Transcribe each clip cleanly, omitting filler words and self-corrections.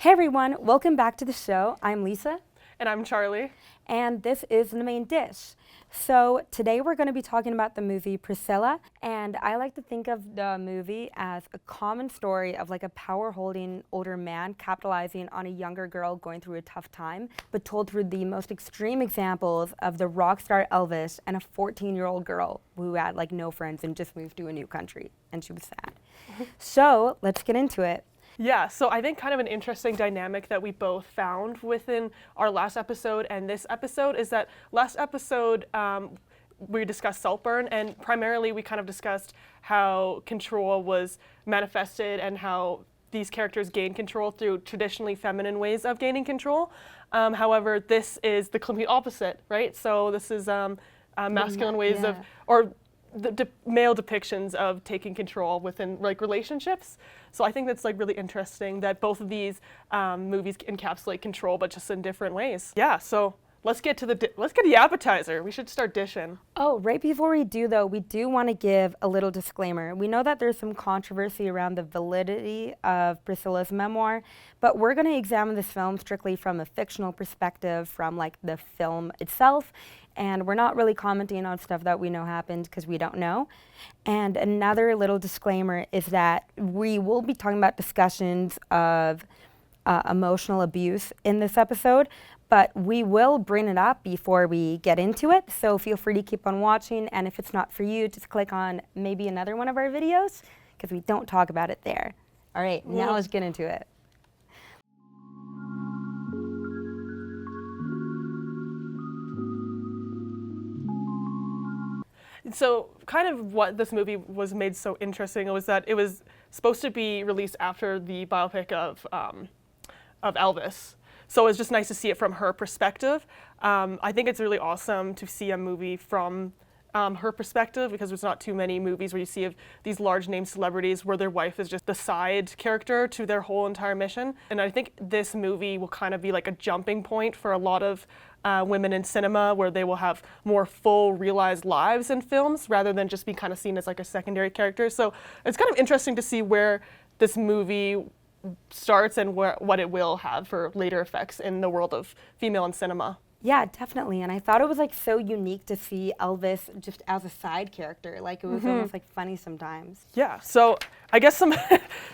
Hey everyone, welcome back to the show. I'm Lisa. And I'm Charlie. And this is The Main Dish. So today we're going to be talking about the movie Priscilla, and I like to think of the movie as a common story of like a power-holding older man capitalizing on a younger girl going through a tough time, but told through the most extreme examples of the rock star Elvis and a 14-year-old girl who had like no friends and just moved to a new country, and she was sad. So let's get into it. Yeah, so I think kind of an interesting dynamic that we both found within our last episode and this episode is that last episode we discussed Saltburn, and primarily we kind of discussed how control was manifested and how these characters gain control through traditionally feminine ways of gaining control. However, this is the complete opposite, right? So this is masculine ways of, or the male depictions of taking control within like relationships. So I think that's like really interesting that both of these movies encapsulate control, but just in different ways. Yeah, so let's get to the appetizer. We should start dishing. Oh, right before we do though, we do want to give a little disclaimer. We know that there's some controversy around the validity of Priscilla's memoir, but we're going to examine this film strictly from a fictional perspective, from like the film itself. And we're not really commenting on stuff that we know happened because we don't know. And another little disclaimer is that we will be talking about discussions of emotional abuse in this episode, but we will bring it up before we get into it. So feel free to keep on watching. And if it's not for you, just click on maybe another one of our videos because we don't talk about it there. All right, now let's get into it. So kind of what this movie was made so interesting was that it was supposed to be released after the biopic of Elvis. So it's just nice to see it from her perspective. I think it's really awesome to see a movie from her perspective, because there's not too many movies where you see of these large name celebrities where their wife is just the side character to their whole entire mission. And I think this movie will kind of be like a jumping point for a lot of women in cinema, where they will have more full realized lives in films rather than just be kind of seen as like a secondary character. So it's kind of interesting to see where this movie starts and what it will have for later effects in the world of female in cinema. Yeah, definitely. And I thought it was like so unique to see Elvis just as a side character. Like it was almost like funny sometimes. Yeah, so I guess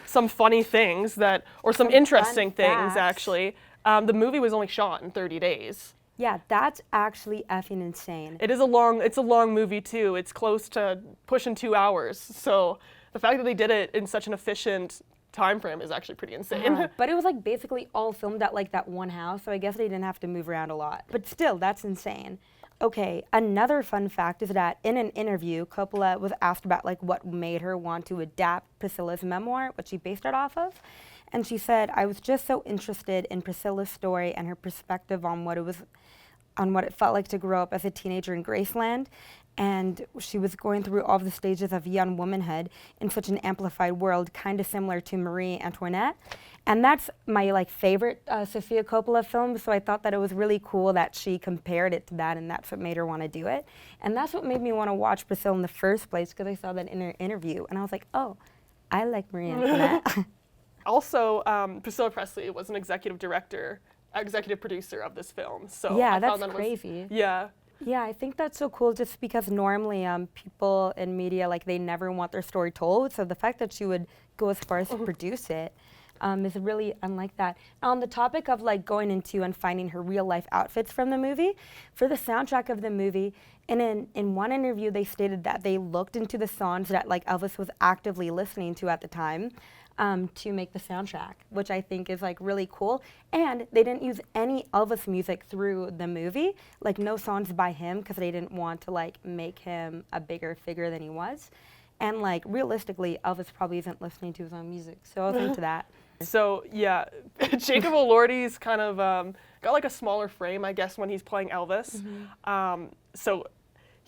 some funny things that, or some interesting things facts. actually. The movie was only shot in 30 days. Yeah, that's actually effing insane. It's a long movie too. It's close to pushing 2 hours. So the fact that they did it in such an efficient time frame is actually pretty insane. But it was like basically all filmed at like that one house, so I guess they didn't have to move around a lot. But still, that's insane. Okay, another fun fact is that in an interview, Coppola was asked about like what made her want to adapt Priscilla's memoir, what she based it off of. And she said, "I was just so interested in Priscilla's story and her perspective on what it felt like to grow up as a teenager in Graceland. And she was going through all the stages of young womanhood in such an amplified world, kind of similar to Marie Antoinette." And that's my like favorite Sofia Coppola film, so I thought that it was really cool that she compared it to that, and that's what made her want to do it. And that's what made me want to watch Priscilla in the first place, because I saw that in her interview, and I was like, oh, I like Marie Antoinette. Also, Priscilla Presley was an executive producer of this film. So yeah, I that's found crazy. Yeah. Yeah, I think that's so cool, just because normally people in media, like, they never want their story told. So the fact that she would go as far as to produce it is really unlike that. On the topic of like going into and finding her real life outfits from the movie, for the soundtrack of the movie, in one interview they stated that they looked into the songs that like Elvis was actively listening to at the time to make the soundtrack, which I think is like really cool. And they didn't use any Elvis music through the movie, like no songs by him, because they didn't want to like make him a bigger figure than he was. And like realistically, Elvis probably isn't listening to his own music, so I was into that. So yeah, Jacob Elordi's kind of got like a smaller frame, I guess, when he's playing Elvis. So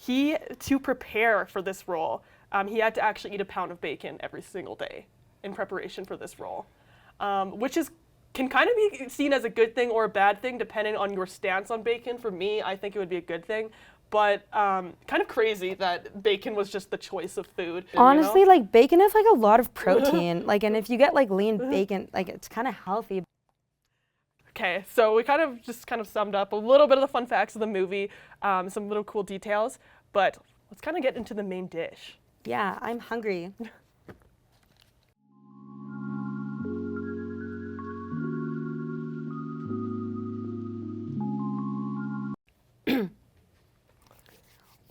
to prepare for this role, he had to actually eat a pound of bacon every single day in preparation for this role, which can kind of be seen as a good thing or a bad thing depending on your stance on bacon. For me, I think it would be a good thing. But kind of crazy that bacon was just the choice of food. Honestly, like bacon has like a lot of protein. Like, and if you get like lean bacon, like it's kind of healthy. Okay, so we kind of summed up a little bit of the fun facts of the movie, some little cool details, but let's kind of get into the main dish. Yeah, I'm hungry.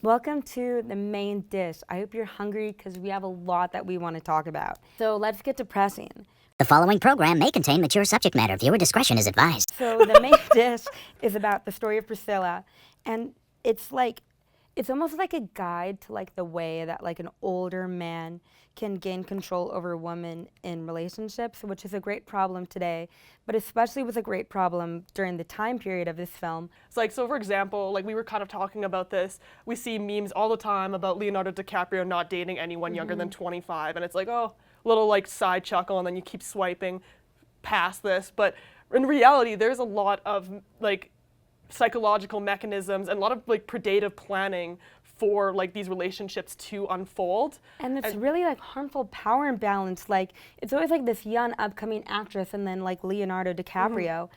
Welcome to the main dish. I hope you're hungry because we have a lot that we want to talk about. So let's get depressing. The following program may contain mature subject matter. Viewer discretion is advised. So the main dish is about the story of Priscilla, and it's almost like a guide to like the way that like an older man can gain control over women in relationships, which is a great problem today, but especially was a great problem during the time period of this film. So for example, like we were kind of talking about this, we see memes all the time about Leonardo DiCaprio not dating anyone younger than 25, and it's like, oh, little like side chuckle, and then you keep swiping past this. But in reality, there's a lot of like psychological mechanisms and a lot of like predative planning for like these relationships to unfold. And it's really like harmful power imbalance. Like it's always like this young upcoming actress and then like Leonardo DiCaprio.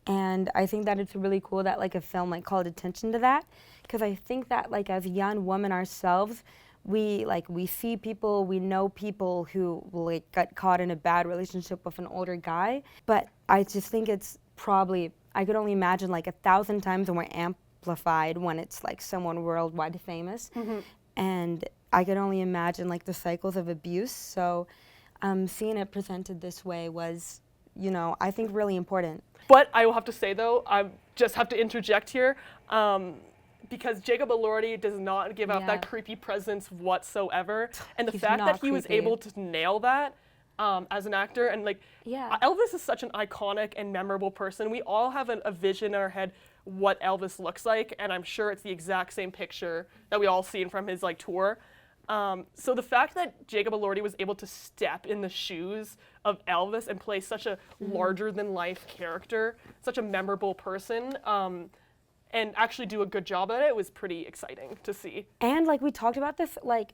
And I think that it's really cool that like a film like called attention to that, because I think that like as young women ourselves, we see people, we know people who like got caught in a bad relationship with an older guy, but I just think it's probably, I could only imagine like 1,000 times more amplified when it's like someone worldwide famous. And I could only imagine like the cycles of abuse. So seeing it presented this way was, you know, I think really important. But I will have to say though, I just have to interject here, because Jacob Elordi does not give out that creepy presence whatsoever. And the fact that he was able to nail that as an actor, and like Elvis is such an iconic and memorable person. We all have a vision in our head what Elvis looks like, and I'm sure it's the exact same picture that we all seen from his like tour. So the fact that Jacob Elordi was able to step in the shoes of Elvis and play such a larger than life character, such a memorable person, and actually do a good job at it was pretty exciting to see. And like we talked about this, like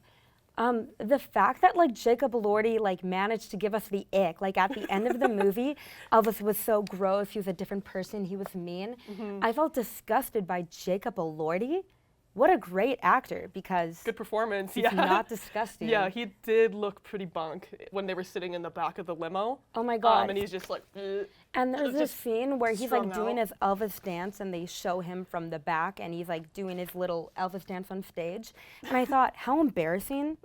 the fact that like Jacob Elordi like managed to give us the ick, like at the end of the movie, Elvis was so gross, he was a different person, he was mean. I felt disgusted by Jacob Elordi. What a great actor, because good performance. he's not disgusting. Yeah, he did look pretty bunk when they were sitting in the back of the limo. Oh my God. And he's just like, and there's this scene where he's like doing out. his Elvis dance and they show him from the back and he's like doing his little Elvis dance on stage. And I thought, how embarrassing.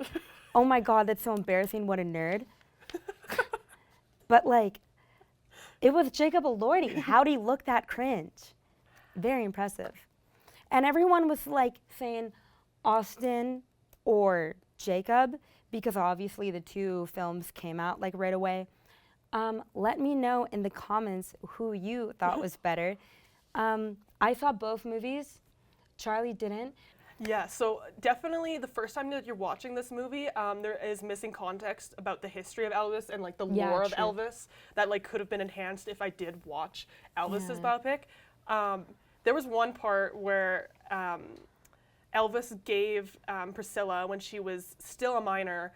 Oh my God, that's so embarrassing, what a nerd. But like, it was Jacob Elordi. How'd he look that cringe? Very impressive. And everyone was like saying Austin or Jacob, because obviously the two films came out like right away. Let me know in the comments who you thought was better. I saw both movies. Charlye didn't. Yeah, so definitely the first time that you're watching this movie, there is missing context about the history of Elvis and like the lore of Elvis that like could have been enhanced if I did watch Elvis's biopic. There was one part where Elvis gave Priscilla, when she was still a minor,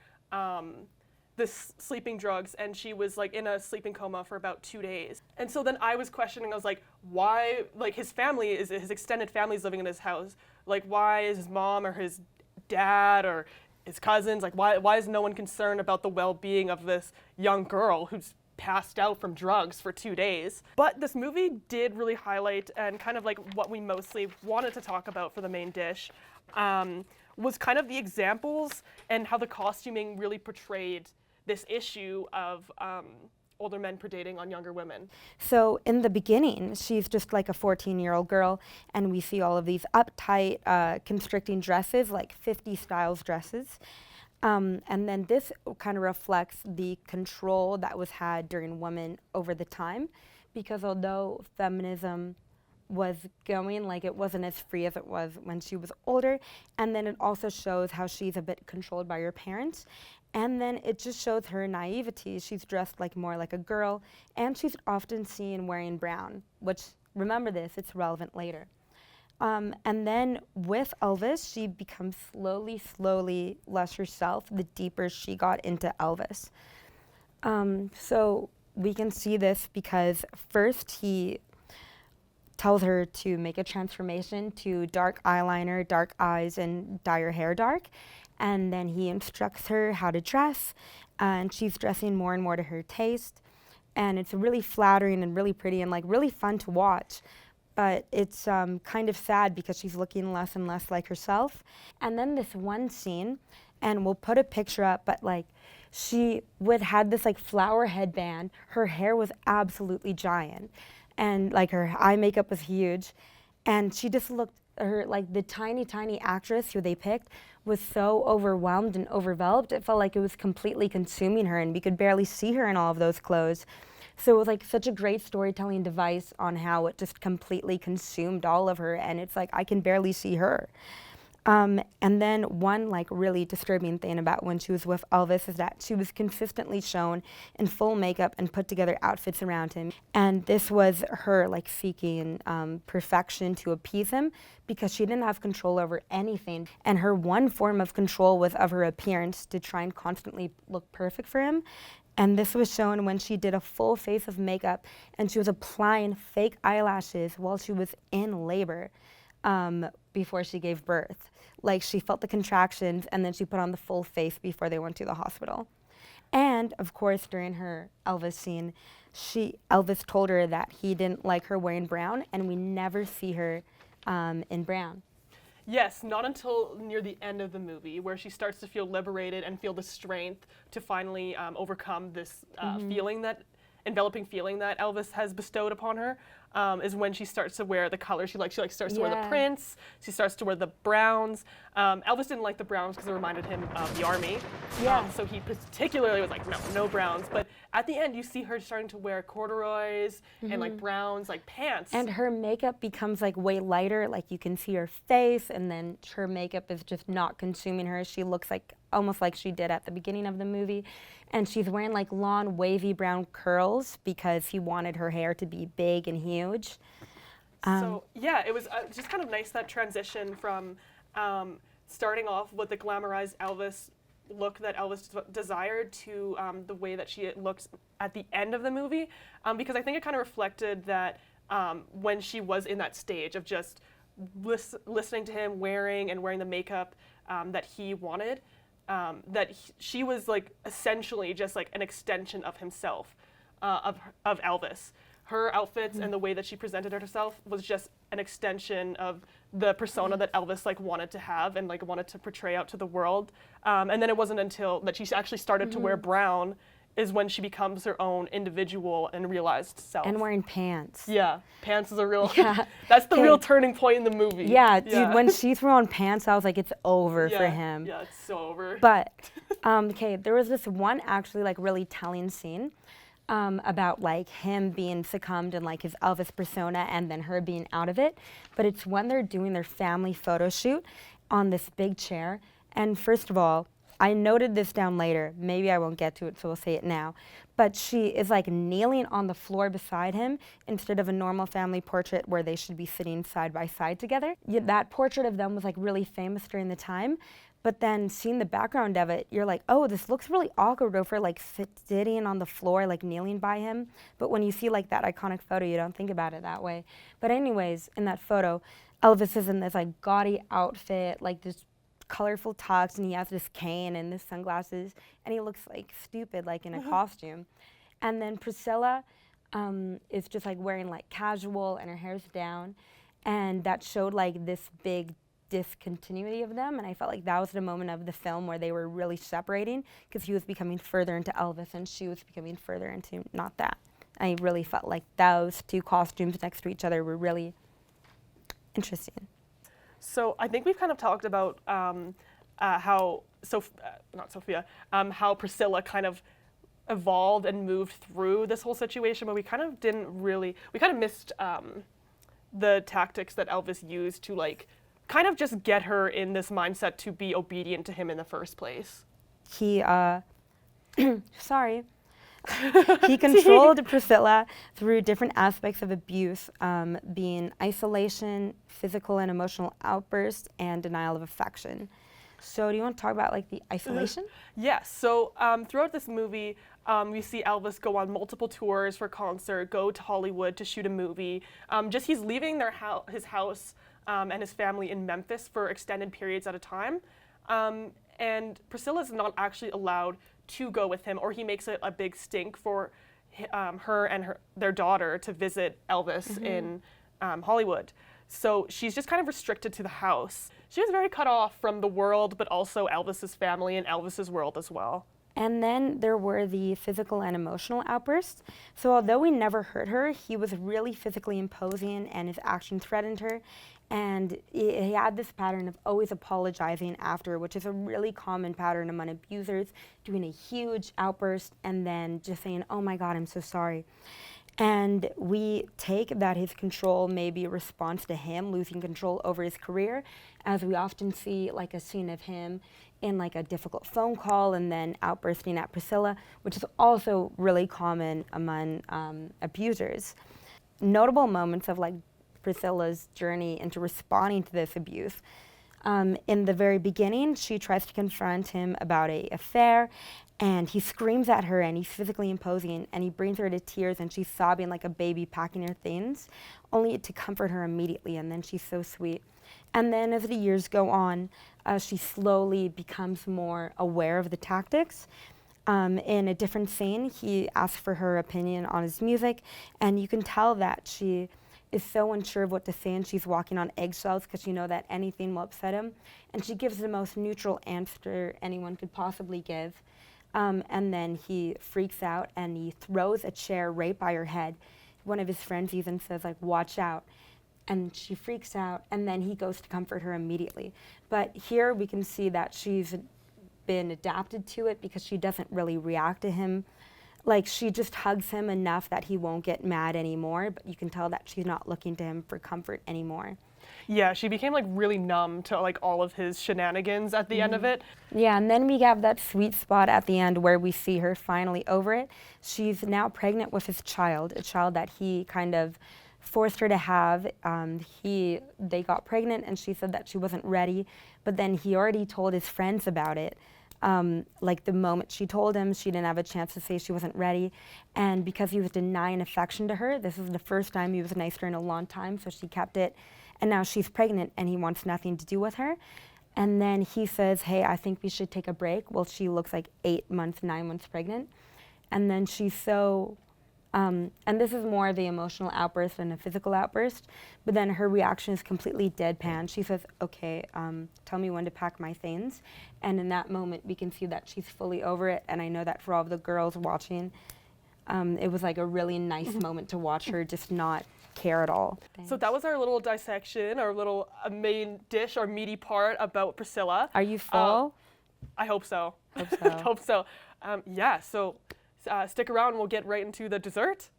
this sleeping drugs, and she was like in a sleeping coma for about 2 days. And so then I was questioning, I was like, why, like his extended family is living in his house. Like why is his mom or his dad or his cousins, like why is no one concerned about the well-being of this young girl who's passed out from drugs for 2 days? But this movie did really highlight, and kind of like what we mostly wanted to talk about for the main dish, was kind of the examples and how the costuming really portrayed this issue of older men predating on younger women. So in the beginning, she's just like a 14-year-old girl, and we see all of these uptight, constricting dresses, like 50 styles dresses. And then this kind of reflects the control that was had during women over the time, because although feminism was going, like it wasn't as free as it was when she was older, and then it also shows how she's a bit controlled by her parents, and then it just shows her naivety. She's dressed like more like a girl, and she's often seen wearing brown, which, remember this, it's relevant later. And then with Elvis, she becomes slowly less herself the deeper she got into Elvis. So we can see this because first he tells her to make a transformation to dark eyeliner, dark eyes, and dye her hair dark. And then he instructs her how to dress, and she's dressing more and more to her taste. And it's really flattering and really pretty and like really fun to watch. But it's kind of sad because she's looking less and less like herself. And then this one scene, and we'll put a picture up, but like she had this like flower headband. Her hair was absolutely giant, and like her eye makeup was huge. And she just looked, like the tiny actress who they picked was so overwhelmed and overdeveloped. It felt like it was completely consuming her, and we could barely see her in all of those clothes. So it was like such a great storytelling device on how it just completely consumed all of her, and it's like I can barely see her. And then one like really disturbing thing about when she was with Elvis is that she was consistently shown in full makeup and put together outfits around him. And this was her like seeking perfection to appease him because she didn't have control over anything. And her one form of control was of her appearance to try and constantly look perfect for him. And this was shown when she did a full face of makeup and she was applying fake eyelashes while she was in labor before she gave birth. Like she felt the contractions and then she put on the full face before they went to the hospital. And of course, during her Elvis scene, Elvis told her that he didn't like her wearing brown, and we never see her in brown. Yes, not until near the end of the movie, where she starts to feel liberated and feel the strength to finally overcome this enveloping feeling that Elvis has bestowed upon her, is when she starts to wear the colors she likes. She starts to wear the prints, she starts to wear the browns. Elvis didn't like the browns because it reminded him of the army. So he particularly was like, no browns. But at the end, you see her starting to wear corduroys and like browns, like pants. And her makeup becomes like way lighter, like you can see her face, and then her makeup is just not consuming her. She looks like almost like she did at the beginning of the movie. And she's wearing like long wavy brown curls because he wanted her hair to be big and huge. So yeah, it was just kind of nice, that transition from starting off with the glamorized Elvis look that Elvis desired to the way that she looked at the end of the movie, because I think it kind of reflected that when she was in that stage of just listening to him wearing the makeup that he wanted, she was like essentially just like an extension of himself, of Elvis. Her outfits and the way that she presented herself was just an extension of the persona that Elvis like wanted to have and like wanted to portray out to the world. And then it wasn't until that she actually started to wear brown is when she becomes her own individual and realized self. And wearing pants. Yeah, pants is a real, that's the real turning point in the movie. Yeah, dude, when she threw on pants, I was like, it's over for him. Yeah, it's so over. But, there was this one actually like really telling scene about like him being succumbed in like his Elvis persona and then her being out of it. But it's when they're doing their family photo shoot on this big chair. And first of all, I noted this down later. Maybe I won't get to it, so we'll say it now. But she is like kneeling on the floor beside him instead of a normal family portrait where they should be sitting side by side together. That portrait of them was like really famous during the time. But then seeing the background of it, you're like, oh, this looks really awkward over like sitting on the floor, like kneeling by him. But when you see like that iconic photo, you don't think about it that way. But anyways, in that photo, Elvis is in this like gaudy outfit, like this colorful tux, and he has this cane and this sunglasses, and he looks like stupid, like in a costume. And then Priscilla is just like wearing like casual, and her hair's down, and that showed like this big discontinuity of them, and I felt like that was the moment of the film where they were really separating, because he was becoming further into Elvis and she was becoming further into not that. I really felt like those two costumes next to each other were really interesting. So I think we've kind of talked about how Priscilla kind of evolved and moved through this whole situation, but we kind of missed the tactics that Elvis used to like kind of just get her in this mindset to be obedient to him in the first place. He, he controlled Priscilla through different aspects of abuse, being isolation, physical and emotional outbursts, and denial of affection. So do you want to talk about like the isolation? Yes. So throughout this movie, we see Elvis go on multiple tours for concert, go to Hollywood to shoot a movie. Just he's leaving his house and his family in Memphis for extended periods at a time. And Priscilla's not actually allowed to go with him, or he makes it a big stink for her and their daughter to visit Elvis in Hollywood. So she's just kind of restricted to the house. She was very cut off from the world, but also Elvis's family and Elvis's world as well. And then there were the physical and emotional outbursts. So although we never hurt her, he was really physically imposing and his action threatened her. And he had this pattern of always apologizing after, which is a really common pattern among abusers, doing a huge outburst and then just saying, oh my God, I'm so sorry. And we take that his control may be a response to him losing control over his career, as we often see like a scene of him in like a difficult phone call and then outbursting at Priscilla, which is also really common among abusers. Notable moments of like Priscilla's journey into responding to this abuse. In the very beginning, she tries to confront him about an affair, and he screams at her and he's physically imposing and he brings her to tears and she's sobbing like a baby packing her things, only to comfort her immediately, and then she's so sweet. And then as the years go on, she slowly becomes more aware of the tactics. In a different scene, he asks for her opinion on his music, and you can tell that she is so unsure of what to say and she's walking on eggshells because you know that anything will upset him. And she gives the most neutral answer anyone could possibly give. And then he freaks out and he throws a chair right by her head. One of his friends even says like, watch out. And she freaks out and then he goes to comfort her immediately. But here we can see that she's been adapted to it because she doesn't really react to him. Like she just hugs him enough that he won't get mad anymore, but you can tell that she's not looking to him for comfort anymore. Yeah, she became like really numb to like all of his shenanigans at the end of it. Yeah, and then we have that sweet spot at the end where we see her finally over it. She's now pregnant with his child, a child that he kind of forced her to have. They got pregnant and she said that she wasn't ready, but then he already told his friends about it. Like the moment she told him, she didn't have a chance to say she wasn't ready. And because he was denying affection to her, this is the first time he was nice to her in a long time, so she kept it. And now she's pregnant and he wants nothing to do with her. And then he says, hey, I think we should take a break. Well, she looks like 8 months, 9 months pregnant. And then she's so, and this is more of the emotional outburst than a physical outburst, but then her reaction is completely deadpan. She says, okay, tell me when to pack my things. And in that moment, we can see that she's fully over it. And I know that for all of the girls watching, it was like a really nice moment to watch her just not care at all. Thanks. So that was our little dissection, our little main dish, our meaty part about Priscilla. Are you full? I hope so. Hope so. I hope so. Yeah, so stick around and we'll get right into the dessert.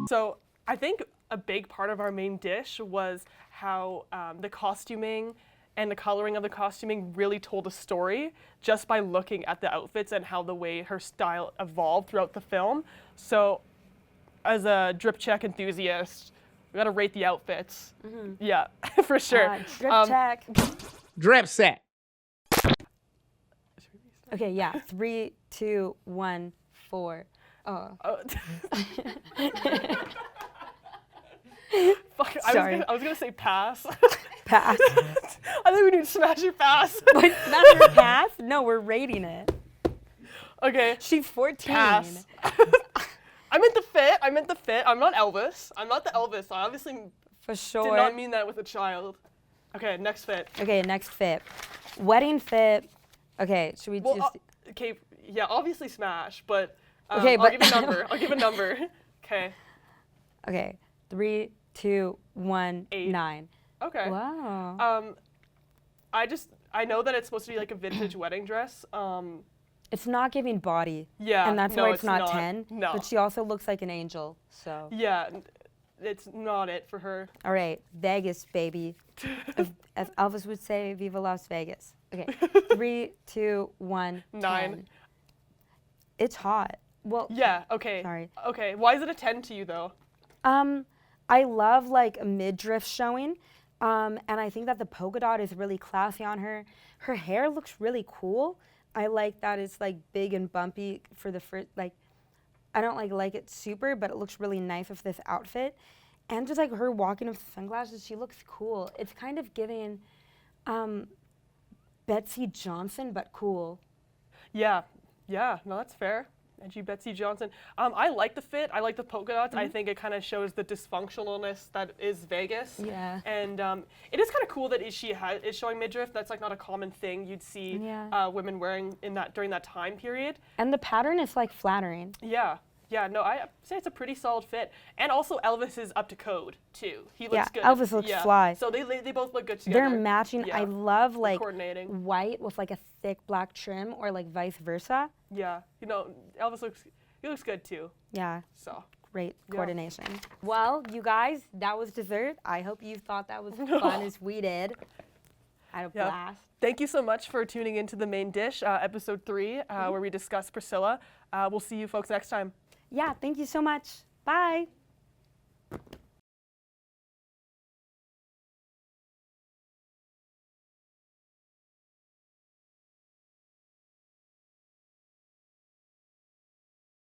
So I think a big part of our main dish was how the costuming and the coloring of the costuming really told a story just by looking at the outfits and how the way her style evolved throughout the film. So as a drip check enthusiast, we gotta rate the outfits. Yeah, for sure. Drip check. Drip set. Okay, yeah. 3, 2, 1, 4. Oh. Fuck, Sorry. I was gonna say pass. Pass. I think we need to smash your pass. Wait, that's your pass? No, we're rating it. Okay. She's 14. Pass. I meant the fit. I'm not Elvis. I'm not the Elvis. I obviously For sure. did not mean that with a child. Okay, next fit. Okay, next fit. Wedding fit. Okay, should we Well, just... okay, yeah, obviously smash, but, Okay, I'll but- give a number. I'll give a number. Okay. Okay, 3, 2, 1, 8. 9. Okay. Wow. I know that it's supposed to be like a vintage wedding dress. It's not giving body. Yeah, And that's no, why it's it's not not. 10. No. But she also looks like an angel, so... Yeah, it's not it for her. All right, Vegas, baby. As Elvis would say, Viva Las Vegas. Okay, 3, 2, 1, 9. 10. It's hot. Well, Yeah, okay. Sorry. Okay, why is it a 10 to you though? I love like midriff showing. And I think that the polka dot is really classy on her. Her hair looks really cool. I like that it's like big and bumpy for the first, like, I don't like it super, but it looks really nice with this outfit. And just like her walking with sunglasses, she looks cool. It's kind of giving Betsy Johnson, but cool. Yeah, no, that's fair. Edgy Betsy Johnson. I like the fit. I like the polka dots. I think it kind of shows the dysfunctionalness that is Vegas. Yeah. And it is kind of cool that is showing midriff. That's like not a common thing you'd see women wearing during that time period. And the pattern is like flattering. Yeah, no, I say it's a pretty solid fit. And also Elvis is up to code too. He looks good. Elvis looks fly. So they both look good together. They're matching. Yeah. I love like coordinating. white with like a thick black trim, or like vice versa. Yeah, Elvis looks good too. Yeah. So great coordination. Well, you guys, that was dessert. I hope you thought that was fun as we did. I had a blast. Thank you so much for tuning into The Main Dish, episode 3, where we discuss Priscilla. We'll see you folks next time. Yeah, thank you so much. Bye.